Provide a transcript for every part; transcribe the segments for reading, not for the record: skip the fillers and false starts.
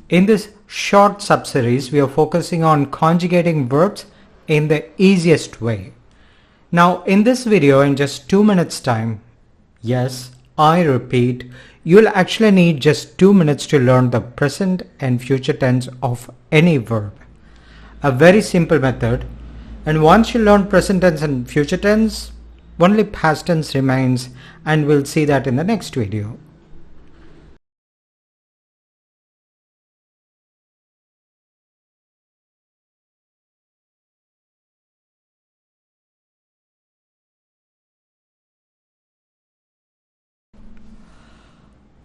In this short sub-series, we are focusing on conjugating verbs in the easiest way. Now, in this video, in just 2 minutes time, yes, I repeat, you'll actually need just 2 minutes to learn the present and future tense of any verb. A very simple method, and once you learn present tense and future tense, only past tense remains, and we'll see that in the next video.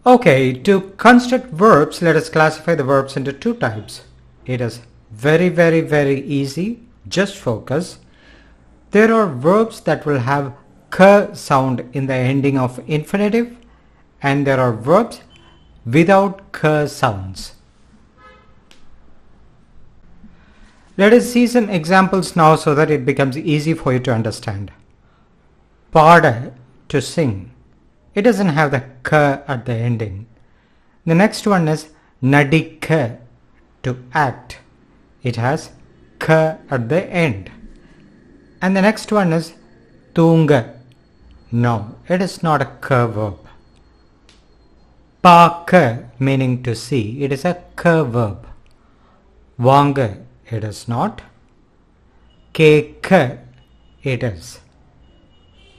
Okay, to construct verbs, let us classify the verbs into two types. It is very easy. Just focus. There are verbs that will have k sound in the ending of infinitive, and there are verbs without k sounds. Let us see some examples now so that it becomes easy for you to understand. Pada, to sing. It doesn't have the k at the ending. The next one is nadikka, to act. It has k at the end. And the next one is tunga. No, it is not a k verb. Paaka, meaning to see, it is a k verb. Vanga, it is not. Keka, it is.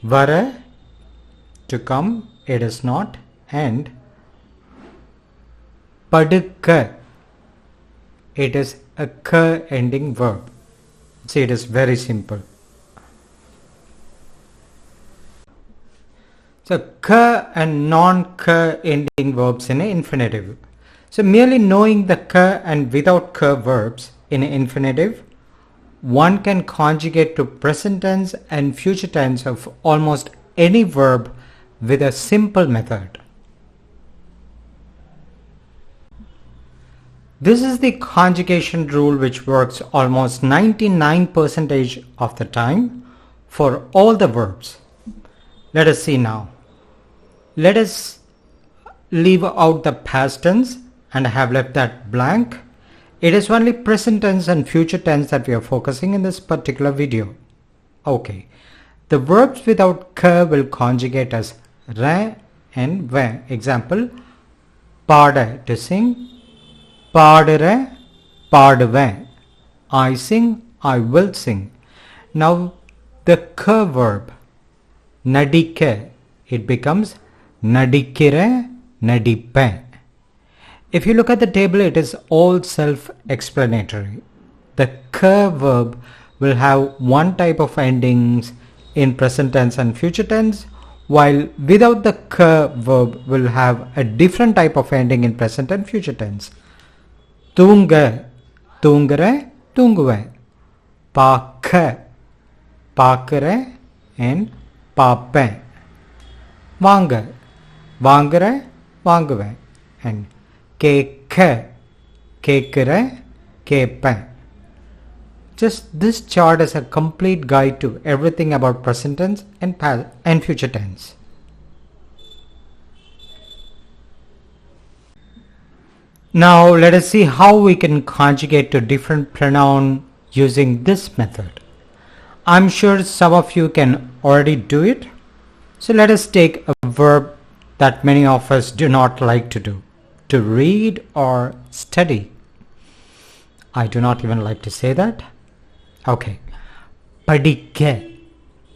Vara, to come, it is not. And padukka, it is a k ending verb. See, it is very simple. So k and non-k ending verbs in an infinitive. So merely knowing the k and without k verbs in an infinitive, one can conjugate to present tense and future tense of almost any verb with a simple method. This is the conjugation rule which works almost 99% of the time for all the verbs. Let us see now. Let us leave out the past tense and have left that blank. It is only present tense and future tense that we are focusing in this particular video. Okay. The verbs without k will conjugate as re and ve. Example, pada, to sing. Padare, paduve. I sing, I will sing. Now the k verb, nadike, it becomes nadikire, nadipe. If you look at the table, it is all self-explanatory. The k verb will have one type of endings in present tense and future tense, while without the k verb will have a different type of ending in present and future tense. Tunga, tungare, tunguve. Paaka, paakare, and pape. Vanga, vangare, vanguve. And keka, kekare, kepe. Just this chart is a complete guide to everything about present tense and future tense. Now let us see how we can conjugate to different pronoun using this method. I'm sure some of you can already do it. So let us take a verb that many of us do not like to do, to read or study. I do not even like to say that. Okay, padike.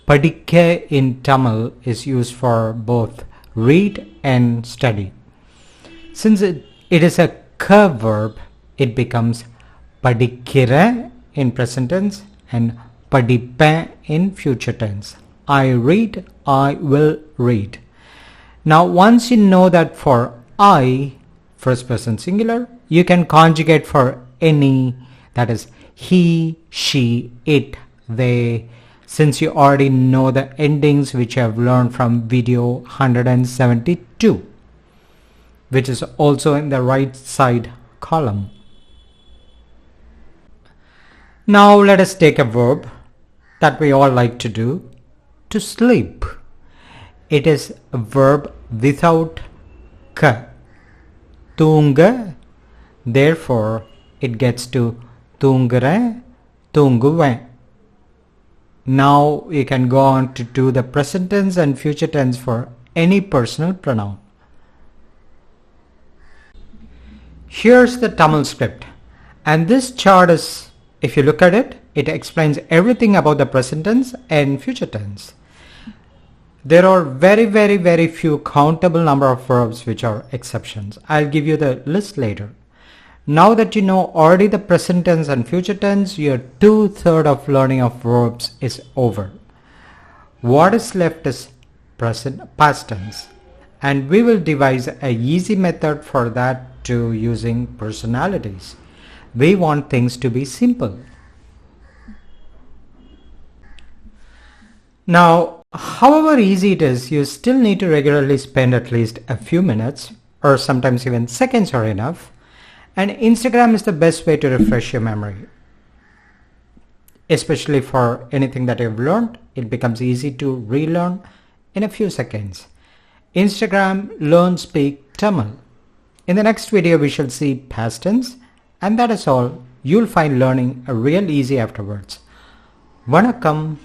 Padike in Tamil is used for both read and study. Since it is a k verb, it becomes padikire in present tense and padipe in future tense. I read, I will read. Now once you know that for I, first person singular, you can conjugate for any, that is he, she, it, they, since you already know the endings which you have learned from video 172, which is also in the right side column. Now let us take a verb that we all like to do, to sleep. It is a verb without k. Tunga, Therefore, it gets to Tungre, Tunguve. Now you can go on to do the present tense and future tense for any personal pronoun. Here's the Tamil script, and this chart is, if you look at it, it explains everything about the present tense and future tense. There are very few countable number of verbs which are exceptions. I'll give you the list later. Now that you know already the present tense and future tense, your 2/3 of learning of verbs is over. What is left is past tense, and we will devise a easy method for that too using personalities. We want things to be simple. Now, however easy it is, you still need to regularly spend at least a few minutes, or sometimes even seconds are enough, and Instagram is the best way to refresh your memory. Especially for anything that you've learned, it becomes easy to relearn in a few seconds. Instagram Learn Speak Tamil. In the next video we shall see past tense, and that is all. You'll find learning real easy afterwards. Vanakkam.